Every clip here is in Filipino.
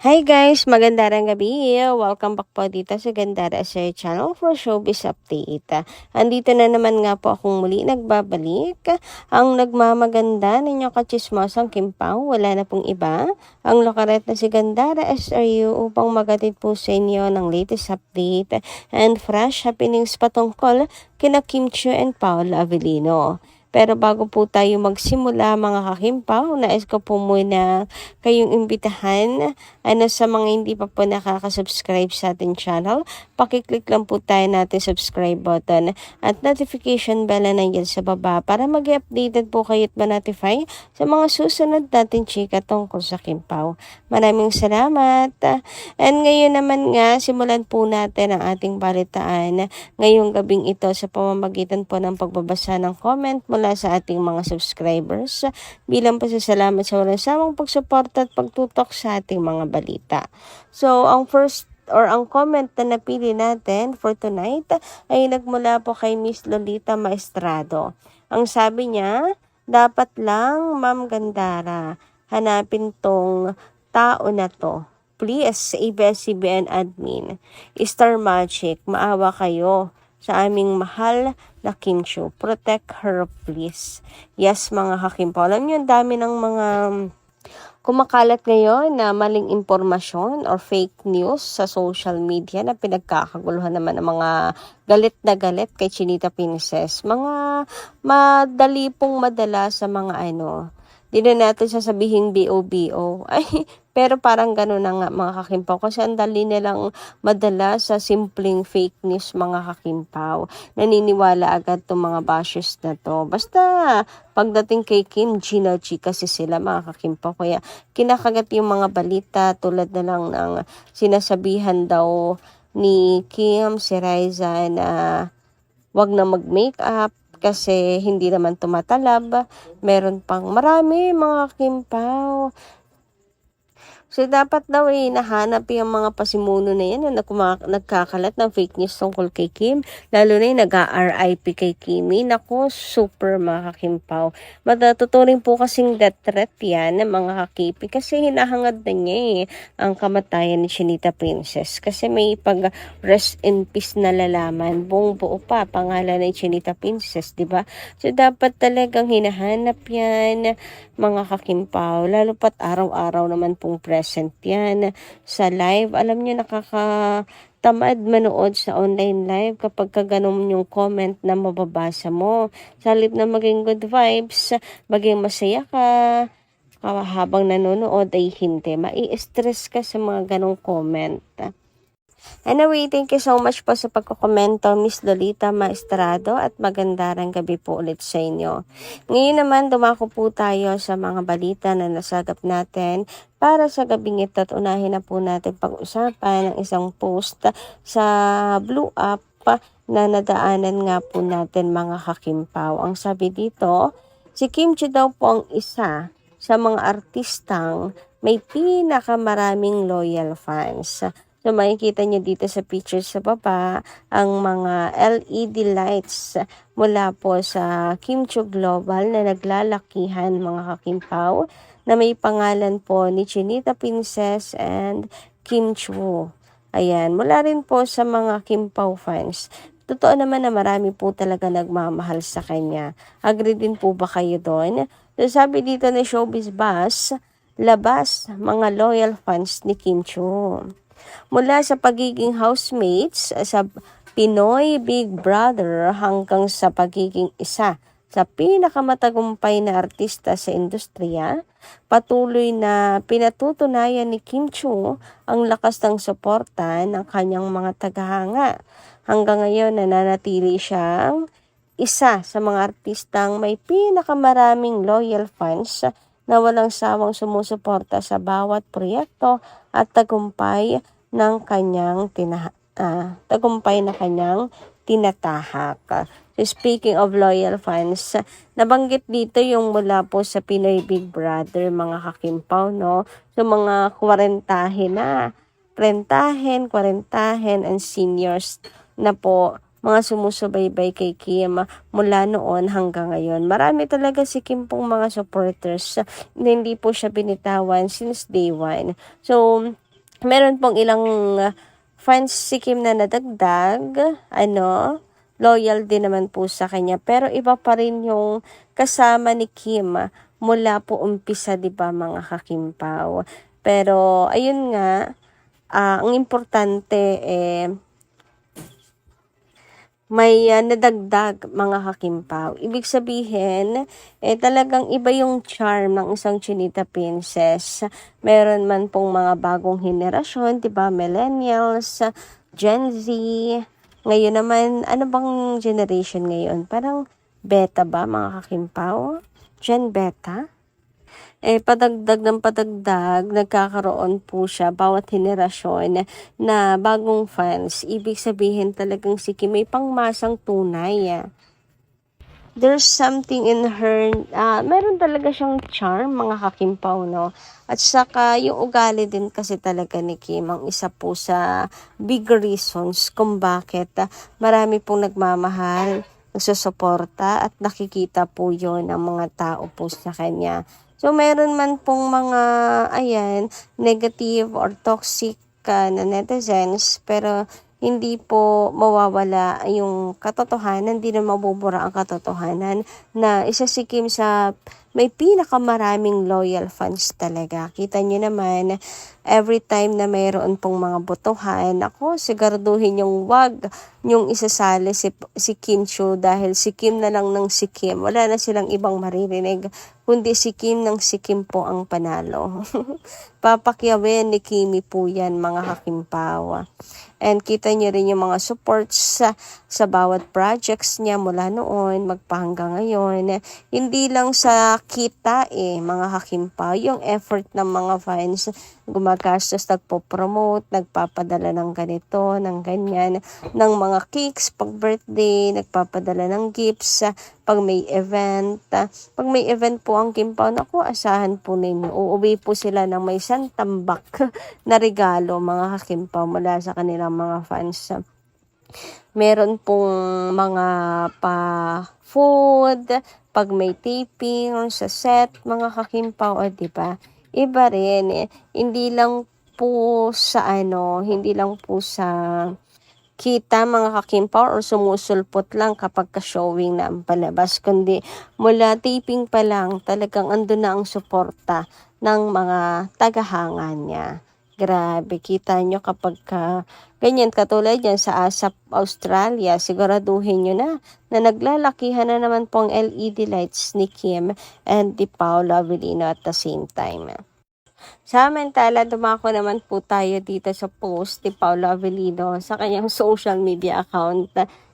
Hi guys! Magandang gabi! Welcome back po dito sa Gandara sa channel for showbiz update. Andito na naman nga po akong muli nagbabalik. Ang nagmamaganda ninyong kachismosang Kim Pao, wala na pong iba. Ang lokaret na si Gandara SRU upang magatid po sa inyo ng latest update and fresh happenings patungkol kina Kim Chiu and Paolo Avellino. Pero bago po tayo magsimula mga kakimpaw, nais ko po muna kayong imbitahan sa mga hindi pa po nakaka-subscribe sa ating channel. Pakiclick lang po tayo natin subscribe button at notification bell na nandiyan sa baba para mag-updated po kayo at ma-notify sa mga susunod natin chika tungkol sa Kimpaw. Maraming salamat. And ngayon naman nga, simulan po natin ang ating balitaan ngayong gabing ito sa pamamagitan po ng pagbabasa ng comment mula sa ating mga subscribers bilang pasasalamat sa walang sawang pagsuporta at pagtutok sa ating mga balita. So, ang comment na napili natin for tonight ay nagmula po kay Miss Lolita Maestrado. Ang sabi niya, dapat lang Ma'am Gandara, hanapin tong tao na to. Please, ABS-CBN admin, Star Magic, maawa kayo sa aming mahal na Kim Chiu. Protect her, please. Yes, mga kakimpo. Alam niyo, ang dami ng mga kumakalat ngayon na maling impormasyon or fake news sa social media na pinagkakaguluhan naman ng mga galit na galit kay Chinita Princess. Mga madali pong madala sa mga di na natin sasabihin BO-BO. Ay, pero parang gano'n na nga mga kakimpaw. Kasi ang dali nilang madala sa simpleng fake news mga kakimpaw. Naniniwala agad itong mga bashers na to. Basta pagdating kay Kim, Gina G kasi sila mga kakimpaw. Kaya kinakagat yung mga balita tulad na lang ng sinasabihan daw ni Kim, si Raisa na wag na mag-makeup kasi hindi naman tumatalab. Meron pang marami mga kimpaw. So, dapat daw nahanap yung mga pasimuno na yan na nagkakalat ng fake news tungkol kay Kim. Lalo na yung nag-RIP kay Kimi. Naku, super mga kakimpaw. Matatuturing po kasing death threat yan ng mga kakipi kasi hinahangad na niya ang kamatayan ni Chinita Princess. Kasi may pag-rest in peace na lalaman. Buong buo pa, pangalan ni Chinita Princess, di ba? So, dapat talagang hinahanap yan mga kakimpaw. Lalo pat araw-araw naman pong present yan sa live. Alam niyo, nakakatamad manood sa online live kapag ganun yung comment na mababasa mo. Sa halip na maging good vibes, maging masaya ka, habang nanonood ay hindi. Mai-stress ka sa mga ganong comment. Anyway, thank you so much po sa pagkokomento, Miss Lolita Maestrado, at magandang gabi po ulit sa inyo. Ngayon naman, dumako po tayo sa mga balita na nasagap natin para sa gabing ito at unahin na po natin pag-usapan ng isang post sa Blue App na nadaanan nga po natin mga kakimpaw. Ang sabi dito, si Kim Chiu daw po ang isa sa mga artistang may pinakamaraming loyal fans. So, makikita nyo dito sa picture sa baba ang mga LED lights mula po sa Kim Chiu Global na naglalakihan mga kakimpaw na may pangalan po ni Chinita Princess and Kim Chiu. Ayan, mula rin po sa mga Kimpaw fans. Totoo naman na marami po talaga nagmamahal sa kanya. Agree din po ba kayo doon? So, sabi dito ni Showbiz Buzz, labas mga loyal fans ni Kim Chiu. Mula sa pagiging housemates sa Pinoy Big Brother hanggang sa pagiging isa sa pinakamatagumpay na artista sa industriya, patuloy na pinatutunayan ni Kim Chiu ang lakas ng suporta ng kanyang mga tagahanga. Hanggang ngayon nananatili siyang isa sa mga artistang may pinakamaraming loyal fans na walang sawang sumusuporta sa bawat proyekto at tagumpay ng kanyang tinatahak. So, speaking of loyal fans, nabanggit dito yung mula po sa Pinoy Big Brother, mga kakimpaw, no? So, mga kwarentahin, and seniors na po, mga sumusubaybay kay Kim mula noon hanggang ngayon. Marami talaga si Kim pong mga supporters na hindi po siya binitawan since day one. So, Meron pong ilang fans si Kim na nadagdag, loyal din naman po sa kanya. Pero iba pa rin yung kasama ni Kim mula po umpisa, 'di ba mga kakimpaw? Pero ayun nga, ang importante may nadagdag mga kakimpaw. Ibig sabihin, talagang iba yung charm ng isang Chinita Princess. Meron man pong mga bagong henerasyon, 'di ba? Millennials, Gen Z. Ngayon naman, ano bang generation ngayon? Parang beta ba mga kakimpaw? Gen Beta? Padagdag ng padagdag, nagkakaroon po siya bawat henerasyon na bagong fans. Ibig sabihin talagang si Kim may pangmasang tunay. There's something in her, meron talaga siyang charm, mga kakimpaw, no? At saka yung ugali din kasi talaga ni Kim ang isa po sa big reasons kung bakit marami pong nagmamahal, nagsusuporta at nakikita po yon ng mga tao po sa kanya. So, meron man pong mga, negative or toxic na netizens, pero hindi po mawawala yung katotohanan, hindi na mabubura ang katotohanan na isa si Kim sa may pinakamaraming loyal fans talaga. Kita nyo naman, every time na mayroon pong mga botohan, ako, siguraduhin yung wag yung isasali si Kim Chiu dahil si Kim na lang ng si Kim. Wala na silang ibang maririnig, kundi si Kim ng si Kim po ang panalo. Papakyawin ni Kimi po yan, mga kakimpawa. And kita niyo rin yung mga supports sa bawat projects niya mula noon magpahanggang ngayon. Hindi lang sa kita mga kakimpaw, yung effort ng mga fans, gumagastos, nagpo-promote, nagpapadala ng ganito, ng ganyan, ng mga cakes pag birthday, nagpapadala ng gifts, pag may event. Pag may event po ang Kimpaw, naku, asahan po ninyo. Uuwi po sila ng may santambak na regalo, mga kakimpaw, mula sa kanilang mga fans. Meron pong mga pa-food, pag may taping or sa set, mga kakimpaw, diba? Iba rin Hindi lang po sa hindi lang po sa kita, mga kakimpaw, or sumusulpot lang kapag ka-showing na ang palabas, kundi mula taping pa lang talagang andun na ang suporta ng mga tagahanga niya. Grabe, kita nyo kapag ganyan, katulad yan sa ASAP Australia, siguraduhin nyo na naglalakihan na naman pong LED lights ni Kim and ni Paula Avellino at the same time. Samantala, dumako naman po tayo dito sa post ni Paula Avellino sa kanyang social media account.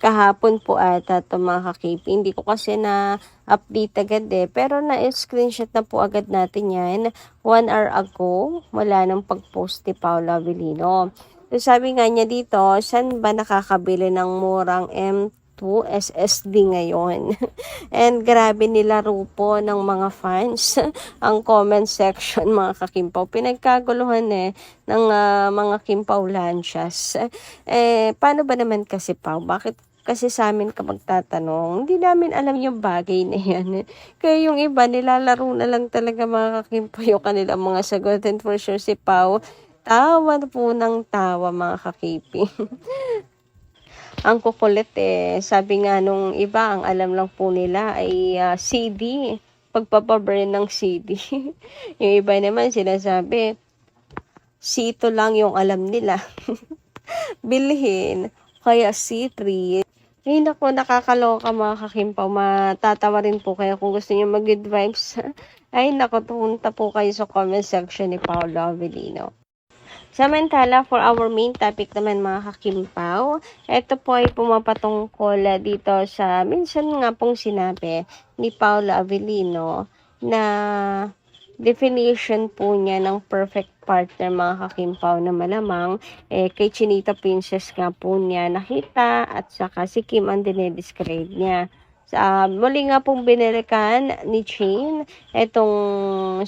Kahapon po ata ito, mga kakipi. Hindi ko kasi na-update agad pero na-screenshot na po agad natin yan 1 hour ago mula ng pag-post ni Paula Avellino. So, sabi nga niya dito, saan ba nakakabili ng murang M2 SSD ngayon? And grabe nilaro po ng mga fans ang comment section, mga kakimpaw. Pinagkaguluhan ng mga Kimpaw Lanchas. Paano ba naman kasi, Pao? Bakit kasi sa amin ka magtatanong, hindi namin alam yung bagay na yan. Kaya yung iba, nilalaro na lang talaga, mga kakimpaw, yung kanilang mga sagot. And for sure si Pao, tawa po ng tawa, mga kakipi. Ang kukulit sabi nga nung iba, ang alam lang po nila ay CD, pagpapaburn ng CD. Yung iba naman sinasabi, C2 lang yung alam nila. Bilhin, kaya C3. Ay naku, nakakaloka, mga kakimpaw, matatawa rin po kayo kung gusto niyo mag-good vibes. Ay naku, punta po kayo sa comment section ni Paula Avellino. Samantala, for our main topic naman, mga kakimpaw, ito po ay pumapatungkol dito sa minsan nga pong sinabi ni Paula Avellino na definition po niya ng perfect partner, mga kakimpaw, na malamang kay Chinita Princess nga po niya nakita at saka si Kim ang dinedescribe niya. Muli nga pong binalikan ni Chin itong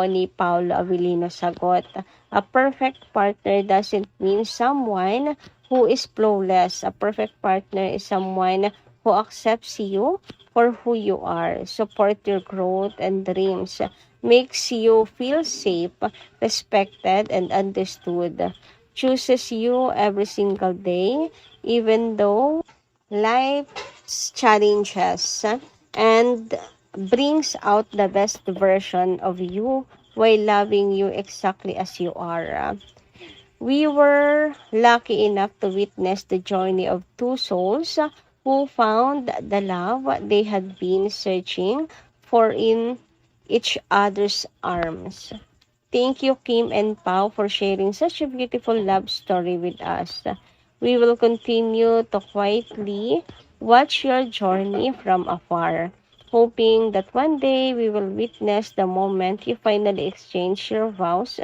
ni Paula Avellino sagot. A perfect partner doesn't mean someone who is flawless. A perfect partner is someone who accepts you for who you are, support your growth and dreams, makes you feel safe, respected, and understood. Chooses you every single day, even though life's challenges, and brings out the best version of you while loving you exactly as you are. We were lucky enough to witness the journey of two souls who found the love they had been searching for in each other's arms. Thank you, Kim and Pau, for sharing such a beautiful love story with us. We will continue to quietly watch your journey from afar, hoping that one day we will witness the moment you finally exchange your vows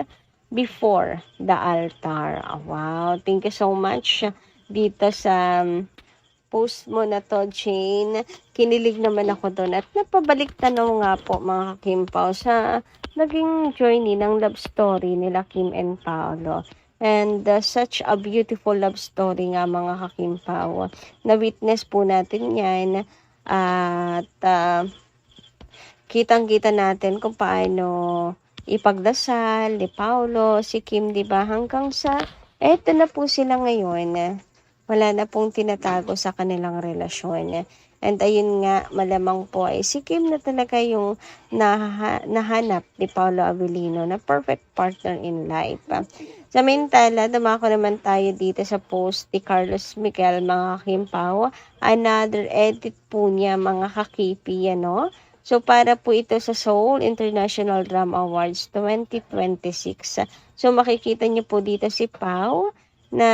before the altar. Wow, thank you so much dito sa post mo na to, Jane. Kinilig naman ako doon at napabalik tanaw nga po mga Kim Pao sa naging journey ng love story nila Kim and Paolo. And such a beautiful love story nga mga Kakim Pao. Na-witness po natin yan at kitang-kita natin kung paano ipagdasal ni Paolo, si Kim, di ba? Hanggang sa, eto na po sila ngayon. Wala na pong tinatago sa kanilang relasyon. And ayun nga, malamang po ay si Kim na talaga yung nahanap ni Paolo Avellino na perfect partner in life. Samantala, dumako naman tayo dito sa post ni Carlos Miguel, mga Kim Pao. Another edit po niya, mga kakipi, ano? So, para po ito sa Seoul International Drama Awards 2026. So, makikita niyo po dito si Pao na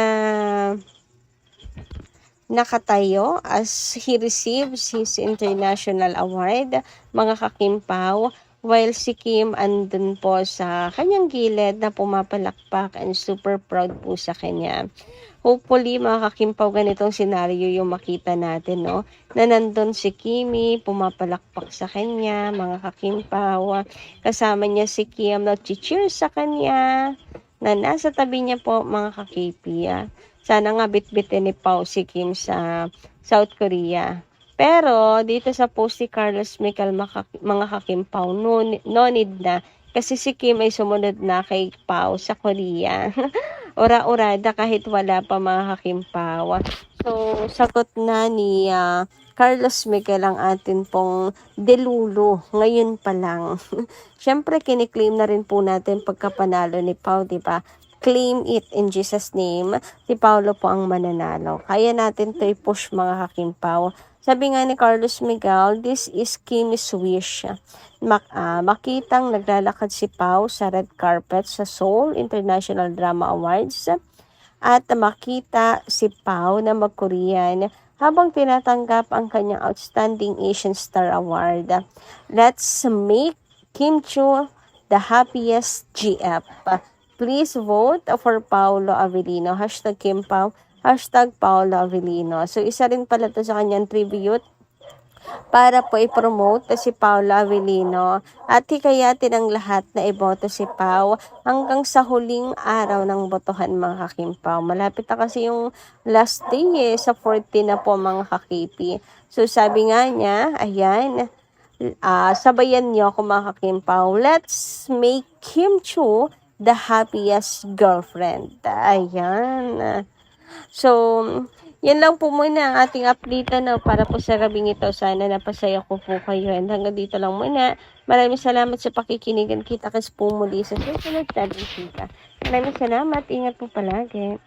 nakatayo as he receives his international award, mga kakimpaw, while si Kim andun po sa kanyang gilid na pumapalakpak and super proud po sa kanya. Hopefully, mga kakimpaw, ganitong senaryo yung makita natin, no? Na nandun si Kimi, pumapalakpak sa kanya, mga kakimpaw. Kasama niya si Kim, nag-cheer sa kanya, na nasa tabi niya po, mga kakipi. Sana nga bitbitin ni Pao si Kim sa South Korea. Pero, dito sa post si Carlos Michael, mga kakimpaw, no need na. Kasi si Kim ay sumunod na kay Pao sa Korea. Ura-urada kahit wala pa, mga kakimpaw. So, sagot na ni Carlos Miguel ang atin pong delulo ngayon pa lang. Siyempre, kiniklaim na rin po natin pagkapanalo ni Pao, di ba? Claim it in Jesus' name. Si Paolo po ang mananalo. Kaya natin to i-push, mga kakimpaw. Sabi nga ni Carlos Miguel, this is Kim's wish. Makitang naglalakad si Pao sa red carpet sa Seoul International Drama Awards at makita si Pao na mag-Korean habang tinatanggap ang kanyang Outstanding Asian Star Award. Let's make Kim Chiu the happiest GF. Please vote for Paolo Avellino. Hashtag Kim Pao. Hashtag Paolo Avellino. So, isa rin pala to sa kanyang tribute para po i-promote si Paolo Avellino at hikayatin ang lahat na iboto si Pao hanggang sa huling araw ng botohan, mga kakimpaw. Malapit na kasi yung last day sa 14 na po, mga kakipi. So, sabi nga niya, ayan, sabayan niyo ako, mga kakimpaw. Let's make Kim Chiu the happiest girlfriend. Ayan. So, yan lang po muna ang ating update para po sa gabing ito. Sana napasaya ko po kayo. And hanggang dito lang muna. Maraming salamat sa pakikinigan. Kita kas po muli sa susunod natin kita. Maraming salamat. Ingat po palagi.